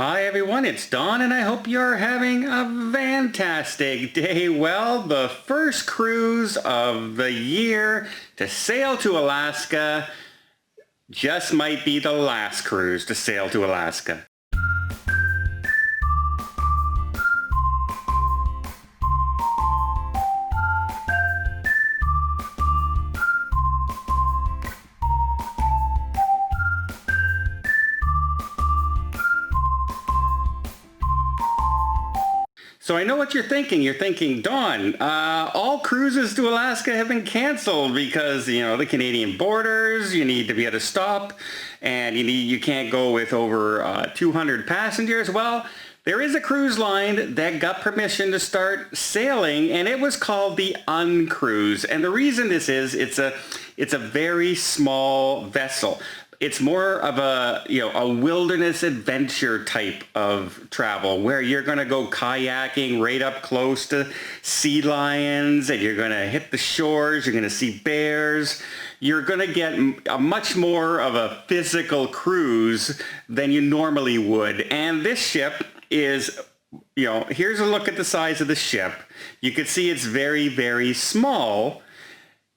Hi everyone, it's Don and I hope you're having a fantastic day. Well, the first cruise of the year to sail to Alaska just might be the last cruise to sail to Alaska. So I know what you're thinking. You're thinking, Dawn, all cruises to Alaska have been canceled because, the Canadian borders, you need to be at a stop, and you can't go with over 200 passengers. Well, there is a cruise line that got permission to start sailing, and it was called the Uncruise. And the reason this is, it's a very small vessel. It's more of a wilderness adventure type of travel where you're going to go kayaking right up close to sea lions, and you're going to hit the shores. You're going to see bears. You're going to get a much more of a physical cruise than you normally would. And this ship is, here's a look at the size of the ship. You can see it's very, very small.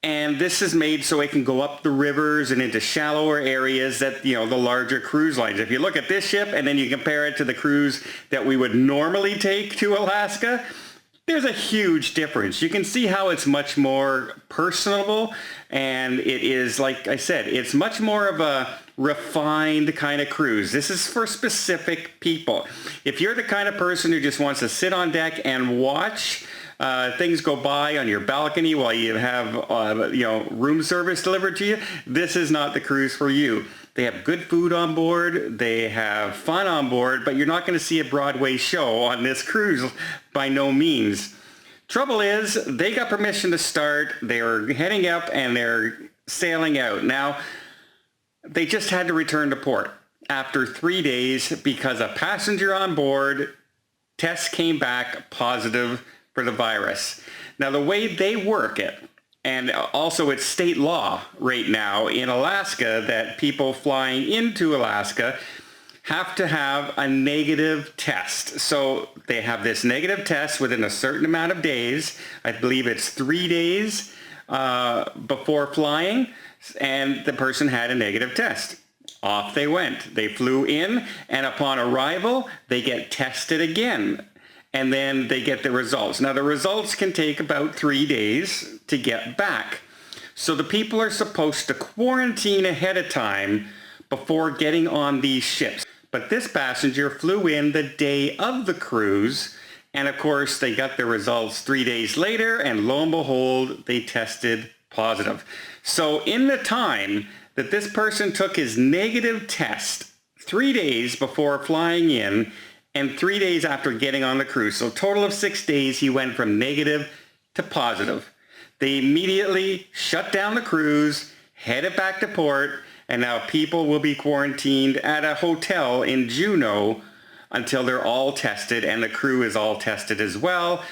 And this is made so it can go up the rivers and into shallower areas that, the larger cruise lines. If you look at this ship and then you compare it to the cruise that we would normally take to Alaska, there's a huge difference. You can see how it's much more personable, and it is, like I said, it's much more of a refined kind of cruise. This is for specific people. If you're the kind of person who just wants to sit on deck and watch things go by on your balcony while you have, room service delivered to you, this is not the cruise for you. They have good food on board, they have fun on board, but you're not going to see a Broadway show on this cruise by no means. Trouble is, they got permission to start, they're heading up and they're sailing out. Now, they just had to return to port after 3 days because a passenger on board test came back positive for the virus. Now, the way they work it, and also it's state law right now in Alaska that people flying into Alaska have to have a negative test. So they have this negative test within a certain amount of days. I believe it's 3 days before flying, and the person had a negative test. Off they went. They flew in, and upon arrival, they get tested again. And then they get the results. Now, the results can take about 3 days to get back. So the people are supposed to quarantine ahead of time before getting on these ships. But this passenger flew in the day of the cruise, and of course, they got the results 3 days later, and lo and behold, they tested positive. So in the time that this person took his negative test, 3 days before flying in, and 3 days after getting on the cruise. So a total of 6 days, he went from negative to positive. They immediately shut down the cruise, headed back to port, and now people will be quarantined at a hotel in Juneau until they're all tested, and the crew is all tested as well.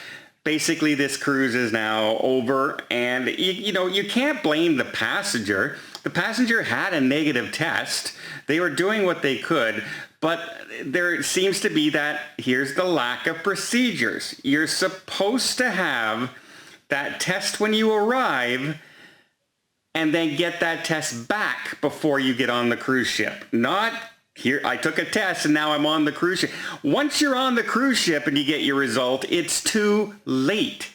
Basically, this cruise is now over, and you can't blame the passenger. The passenger had a negative test. They were doing what they could, but there seems to be here's the lack of procedures. You're supposed to have that test when you arrive and then get that test back before you get on the cruise ship. Not, here, I took a test and now I'm on the cruise ship. Once you're on the cruise ship and you get your result, it's too late.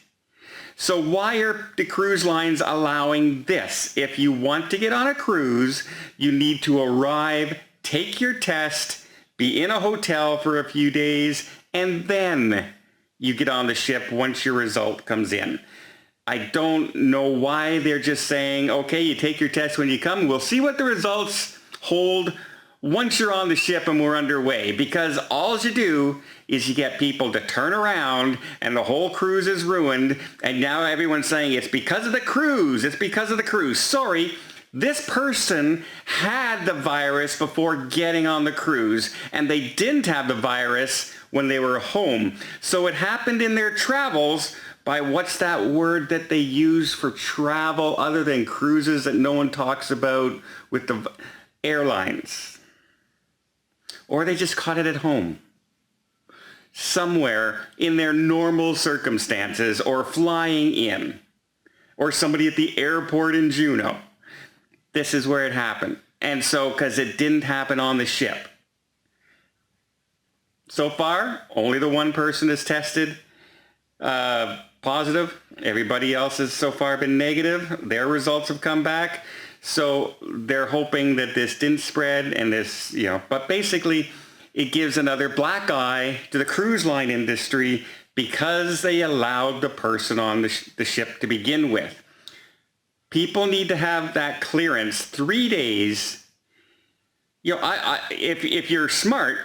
So why are the cruise lines allowing this? If you want to get on a cruise, you need to arrive, take your test, be in a hotel for a few days, and then you get on the ship once your result comes in. I don't know why they're just saying, okay, you take your test when you come. We'll see what the results hold once you're on the ship and we're underway, because all you do is you get people to turn around and the whole cruise is ruined, and now everyone's saying it's because of the cruise, it's because of the cruise. Sorry, this person had the virus before getting on the cruise, and they didn't have the virus when they were home. So it happened in their travels by, what's that word that they use for travel other than cruises that no one talks about with the airlines? or they just caught it at home. Somewhere in their normal circumstances, or flying in, or somebody at the airport in Juneau. This is where it happened. And so, because it didn't happen on the ship. So far, only the one person is tested positive. Everybody else has so far been negative. Their results have come back. So they're hoping that this didn't spread and this, but basically it gives another black eye to the cruise line industry because they allowed the person on the ship to begin with. People need to have that clearance 3 days. If you're smart,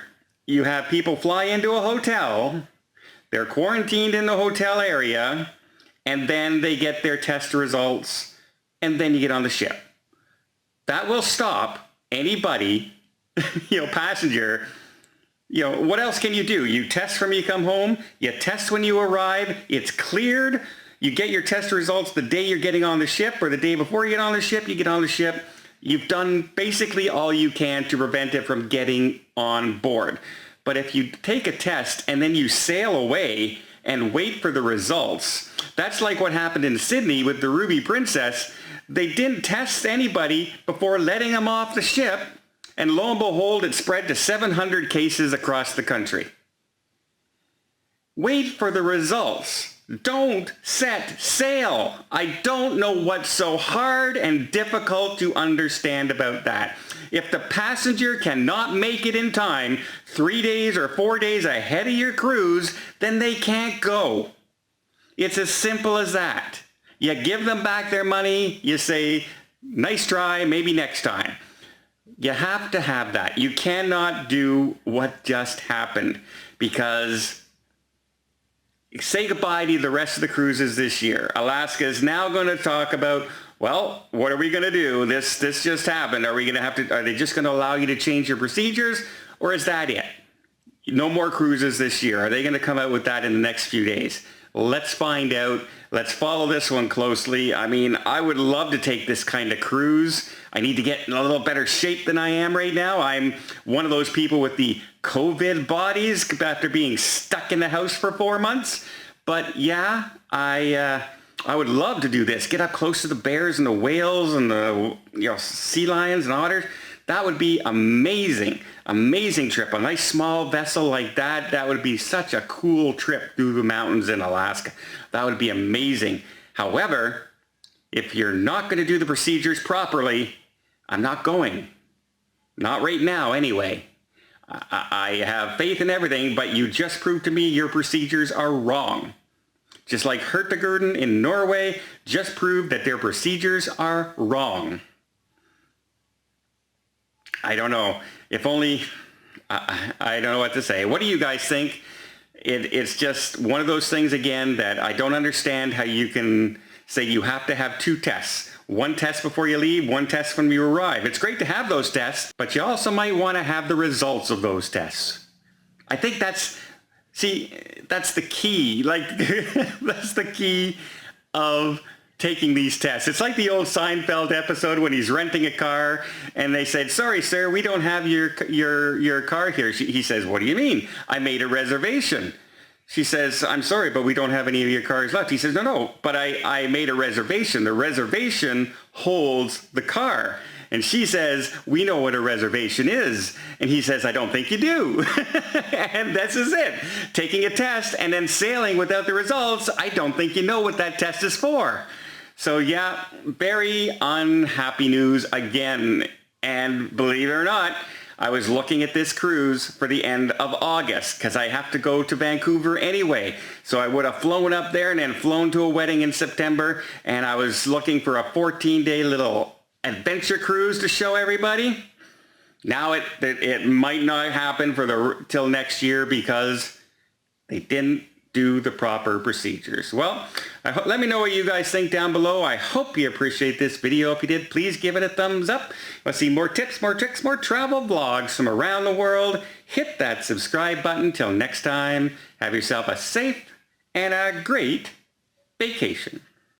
you have people fly into a hotel, they're quarantined in the hotel area, and then they get their test results, and then you get on the ship. That will stop anybody, passenger. What else can you do? You test when you come home, you test when you arrive, it's cleared, you get your test results the day you're getting on the ship, or the day before you get on the ship, you get on the ship. You've done basically all you can to prevent it from getting on board. But if you take a test and then you sail away and wait for the results, that's like what happened in Sydney with the Ruby Princess. They didn't test anybody before letting them off the ship, and lo and behold, it spread to 700 cases across the country. Wait for the results. Don't set sail. I don't know what's so hard and difficult to understand about that. If the passenger cannot make it in time 3 days or 4 days ahead of your cruise, then they can't go. It's as simple as that. You give them back their money, you say, nice try, maybe next time. You have to have that. You cannot do what just happened, because say goodbye to the rest of the cruises this year. Alaska is now going to talk about, well, what are we going to do? This just happened. Are they just going to allow you to change your procedures, or is that it? No more cruises this year. Are they going to come out with that in the next few days? Let's find out. Let's follow this one closely. I mean, I would love to take this kind of cruise. I need to get in a little better shape than I am right now. I'm one of those people with the COVID bodies after being stuck in the house for 4 months. But yeah, I would love to do this. Get up close to the bears and the whales and the sea lions and otters. That would be amazing. Amazing trip. A nice small vessel like that. That would be such a cool trip through the mountains in Alaska. That would be amazing. However, if you're not going to do the procedures properly, I'm not going. Not right now anyway. I have faith in everything, but you just proved to me your procedures are wrong. Just like Hurtigruten in Norway just proved that their procedures are wrong. I don't know. If only, I don't know what to say. What do you guys think? It's just one of those things, again, that I don't understand how you can say you have to have 2 tests. 1 test before you leave, 1 test when you arrive. It's great to have those tests, but you also might want to have the results of those tests. I think that's the key. That's the key of taking these tests. It's like the old Seinfeld episode when he's renting a car and they said, sorry, sir, we don't have your car here. He says, what do you mean? I made a reservation. She says, I'm sorry, but we don't have any of your cars left. He says, no, but I made a reservation. The reservation holds the car. And she says, we know what a reservation is. And he says, I don't think you do. And this is it. Taking a test and then sailing without the results, I don't think you know what that test is for. So yeah, very unhappy news again. And believe it or not, I was looking at this cruise for the end of August because I have to go to Vancouver anyway. So I would have flown up there and then flown to a wedding in September. And I was looking for a 14-day little adventure cruise to show everybody. Now it might not happen till next year because they didn't do the proper procedures. Well, let me know what you guys think down below. I hope you appreciate this video. If you did, please give it a thumbs up. Let's see more tips, more tricks, more travel vlogs from around the world. Hit that subscribe button. Till next time, have yourself a safe and a great vacation.